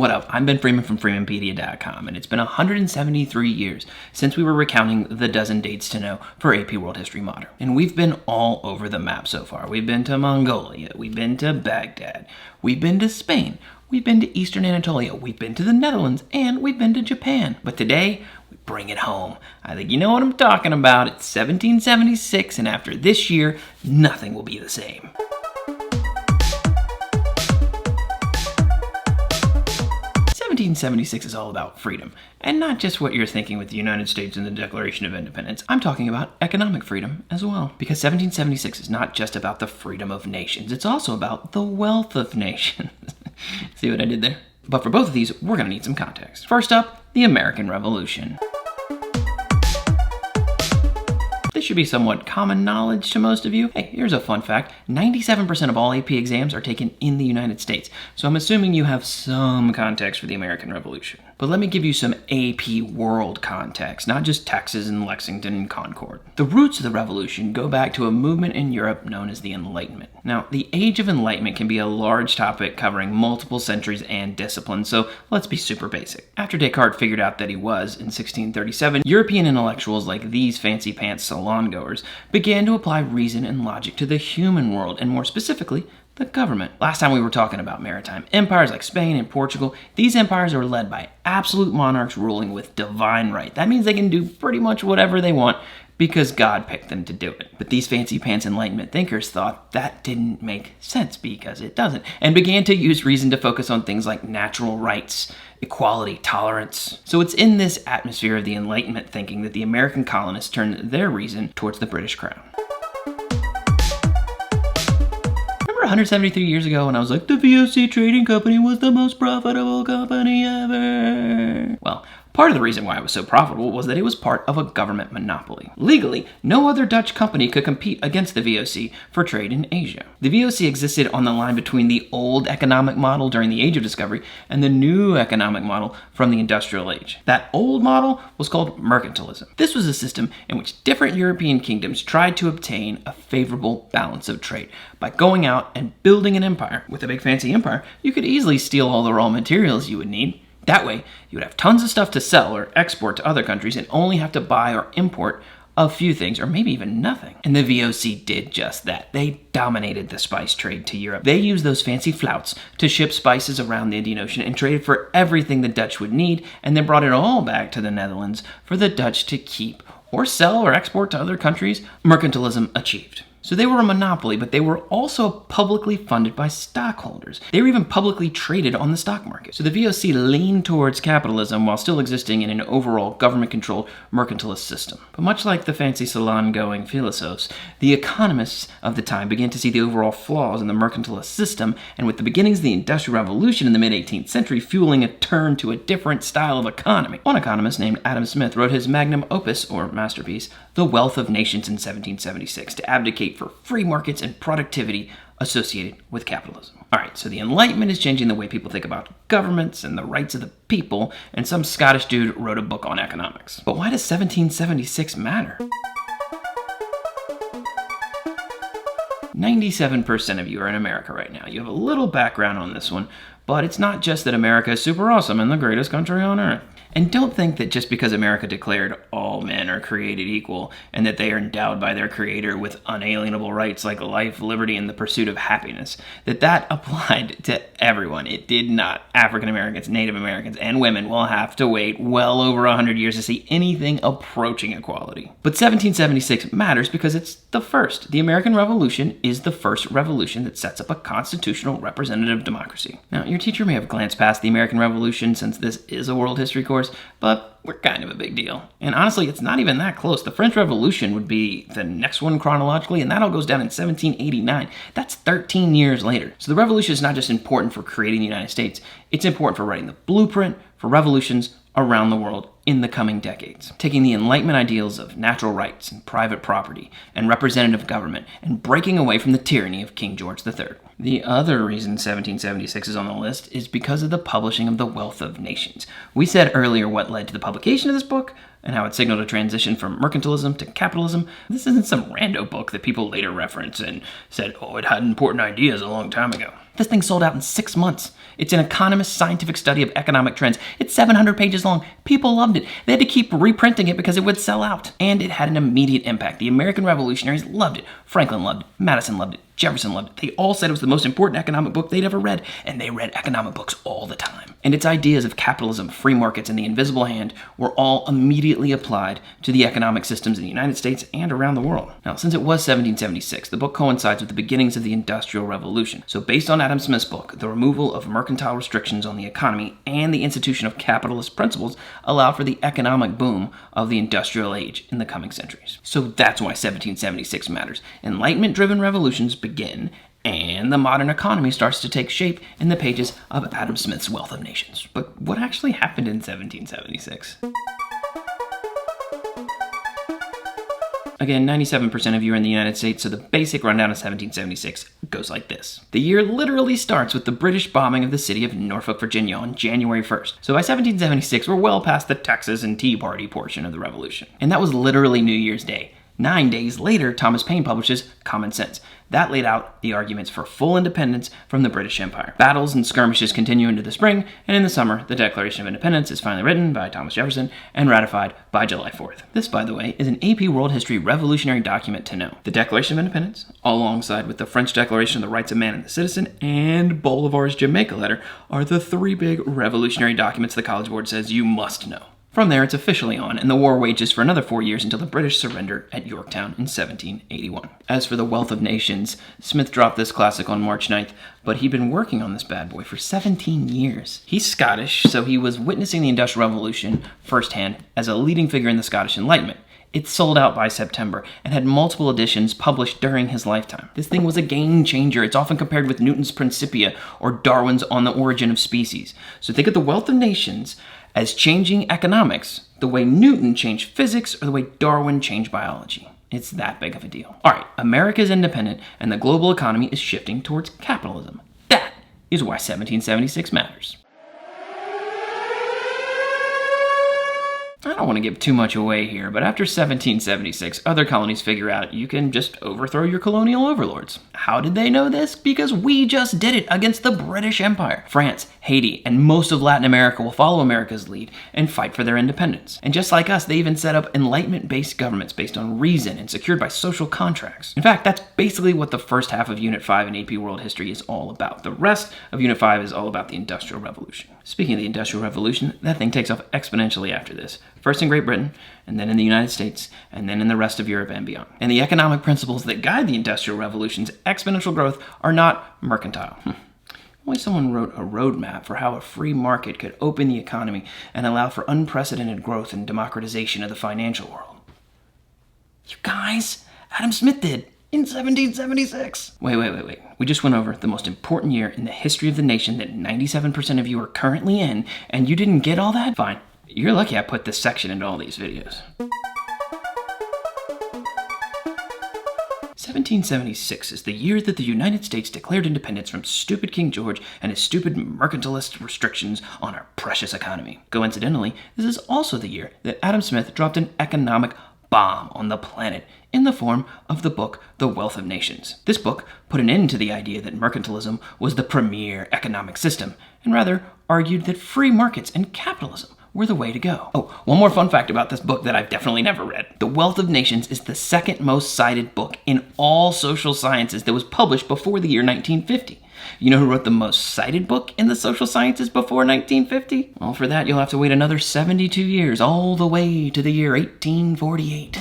What up? I'm Ben Freeman from freeman-pedia.com, and it's been 173 years since we were recounting the dozen dates to know for AP World History Modern. And we've been all over the map so far. We've been to Mongolia, we've been to Baghdad, we've been to Spain, we've been to Eastern Anatolia, we've been to the Netherlands, and we've been to Japan. But today, we bring it home. I think you know what I'm talking about. It's 1776, and after this year, nothing will be the same. 1776 is all about freedom, and not just what you're thinking with the United States and the Declaration of Independence. I'm talking about economic freedom as well, because 1776 is not just about the freedom of nations, it's also about the wealth of nations. See what I did there? But for both of these, we're going to need some context. First up, the American Revolution. This should be somewhat common knowledge to most of you. Hey, here's a fun fact. 97% of all AP exams are taken in the United States, so I'm assuming you have some context for the American Revolution. But let me give you some AP world context, not just Texas and Lexington and Concord. The roots of the revolution go back to a movement in Europe known as the Enlightenment. Now, the Age of Enlightenment can be a large topic covering multiple centuries and disciplines, so let's be super basic. After Descartes figured out that he was, in 1637, European intellectuals like these fancy pants salon goers began to apply reason and logic to the human world, and more specifically, the government. Last time we were talking about maritime empires like Spain and Portugal. These empires are led by absolute monarchs ruling with divine right. That means they can do pretty much whatever they want because God picked them to do it. But these fancy pants Enlightenment thinkers thought that didn't make sense because it doesn't, and began to use reason to focus on things like natural rights, equality, tolerance. So it's in this atmosphere of the Enlightenment thinking that the American colonists turned their reason towards the British crown. 173 years ago when I was like, the VOC trading company was the most profitable company ever. Well, part of the reason why it was so profitable was that it was part of a government monopoly. Legally, no other Dutch company could compete against the VOC for trade in Asia. The VOC existed on the line between the old economic model during the Age of Discovery and the new economic model from the Industrial Age. That old model was called mercantilism. This was a system in which different European kingdoms tried to obtain a favorable balance of trade. By going out and building an empire. With a big fancy empire, you could easily steal all the raw materials you would need. That way, you would have tons of stuff to sell or export to other countries and only have to buy or import a few things, or maybe even nothing. And the VOC did just that. They dominated the spice trade to Europe. They used those fancy flouts to ship spices around the Indian Ocean and traded for everything the Dutch would need, and then brought it all back to the Netherlands for the Dutch to keep or sell or export to other countries. Mercantilism achieved. So they were a monopoly, but they were also publicly funded by stockholders. They were even publicly traded on the stock market. So the VOC leaned towards capitalism while still existing in an overall government-controlled mercantilist system. But much like the fancy salon-going philosophers, the economists of the time began to see the overall flaws in the mercantilist system, and with the beginnings of the Industrial Revolution in the mid-18th century fueling a turn to a different style of economy. One economist named Adam Smith wrote his magnum opus, or masterpiece, The Wealth of Nations in 1776, to abdicate for free markets and productivity associated with capitalism. Alright, so the Enlightenment is changing the way people think about governments and the rights of the people, and some Scottish dude wrote a book on economics. But why does 1776 matter? 97% of you are in America right now. You have a little background on this one, but it's not just that America is super awesome and the greatest country on earth. And don't think that just because America declared all men are created equal and that they are endowed by their creator with unalienable rights like life, liberty, and the pursuit of happiness, that applied to everyone. It did not. African Americans, Native Americans, and women will have to wait well over 100 years to see anything approaching equality. But 1776 matters because it's the first. The American Revolution is the first revolution that sets up a constitutional representative democracy. Now, your teacher may have glanced past the American Revolution since this is a world history course, but we're kind of a big deal. And honestly, it's not even that close. The French Revolution would be the next one chronologically, and that all goes down in 1789. That's 13 years later. So the revolution is not just important for creating the United States, it's important for writing the blueprint for revolutions around the world in the coming decades, taking the Enlightenment ideals of natural rights and private property and representative government and breaking away from the tyranny of King George III. The other reason 1776 is on the list is because of the publishing of The Wealth of Nations. We said earlier what led to the publication of this book and how it signaled a transition from mercantilism to capitalism. This isn't some rando book that people later reference and said, oh, it had important ideas a long time ago. This thing sold out in 6 months. It's an economist's scientific study of economic trends. It's 700 pages long. People loved it. They had to keep reprinting it because it would sell out. And it had an immediate impact. The American revolutionaries loved it. Franklin loved it. Madison loved it. Jefferson loved it. They all said it was the most important economic book they'd ever read, and they read economic books all the time. And its ideas of capitalism, free markets, and the invisible hand were all immediately applied to the economic systems in the United States and around the world. Now, since it was 1776, the book coincides with the beginnings of the Industrial Revolution. So based on Adam Smith's book, the removal of mercantile restrictions on the economy and the institution of capitalist principles allowed for the economic boom of the industrial age in the coming centuries. So that's why 1776 matters. Enlightenment-driven revolutions begin, and the modern economy starts to take shape in the pages of Adam Smith's Wealth of Nations. But what actually happened in 1776? Again, 97% of you are in the United States, so the basic rundown of 1776 goes like this. The year literally starts with the British bombing of the city of Norfolk, Virginia on January 1st. So by 1776, we're well past the Texas and Tea Party portion of the revolution. And that was literally New Year's Day. 9 days later, Thomas Paine publishes Common Sense. That laid out the arguments for full independence from the British Empire. Battles and skirmishes continue into the spring, and in the summer, the Declaration of Independence is finally written by Thomas Jefferson and ratified by July 4th. This, by the way, is an AP World History revolutionary document to know. The Declaration of Independence, alongside with the French Declaration of the Rights of Man and the Citizen, and Bolivar's Jamaica Letter, are the 3 big revolutionary documents the College Board says you must know. From there, it's officially on, and the war wages for another 4 years until the British surrender at Yorktown in 1781. As for The Wealth of Nations, Smith dropped this classic on March 9th, but he'd been working on this bad boy for 17 years. He's Scottish, so he was witnessing the Industrial Revolution firsthand as a leading figure in the Scottish Enlightenment. It sold out by September and had multiple editions published during his lifetime. This thing was a game changer. It's often compared with Newton's Principia or Darwin's On the Origin of Species. So think of The Wealth of Nations as changing economics the way Newton changed physics or the way Darwin changed biology. It's that big of a deal. All right, America is independent and the global economy is shifting towards capitalism. That is why 1776 matters. I don't want to give too much away here, but after 1776, other colonies figure out you can just overthrow your colonial overlords. How did they know this? Because we just did it against the British Empire. France, Haiti, and most of Latin America will follow America's lead and fight for their independence. And just like us, they even set up Enlightenment-based governments based on reason and secured by social contracts. In fact, that's basically what the first half of Unit 5 in AP World History is all about. The rest of Unit 5 is all about the Industrial Revolution. Speaking of the Industrial Revolution, that thing takes off exponentially after this. First in Great Britain, and then in the United States, and then in the rest of Europe and beyond. And the economic principles that guide the Industrial Revolution's exponential growth are not mercantile. Only someone wrote a roadmap for how a free market could open the economy and allow for unprecedented growth and democratization of the financial world. You guys, Adam Smith did. In 1776. Wait. We just went over the most important year in the history of the nation that 97% of you are currently in, and you didn't get all that? Fine. You're lucky I put this section into all these videos. 1776 is the year that the United States declared independence from stupid King George and his stupid mercantilist restrictions on our precious economy. Coincidentally, this is also the year that Adam Smith dropped an economic bomb on the planet in the form of the book The Wealth of Nations. This book put an end to the idea that mercantilism was the premier economic system, and rather argued that free markets and capitalism were the way to go. Oh, one more fun fact about this book that I've definitely never read. The Wealth of Nations is the second most cited book in all social sciences that was published before the year 1950. You know who wrote the most cited book in the social sciences before 1950? Well, for that you'll have to wait another 72 years, all the way to the year 1848.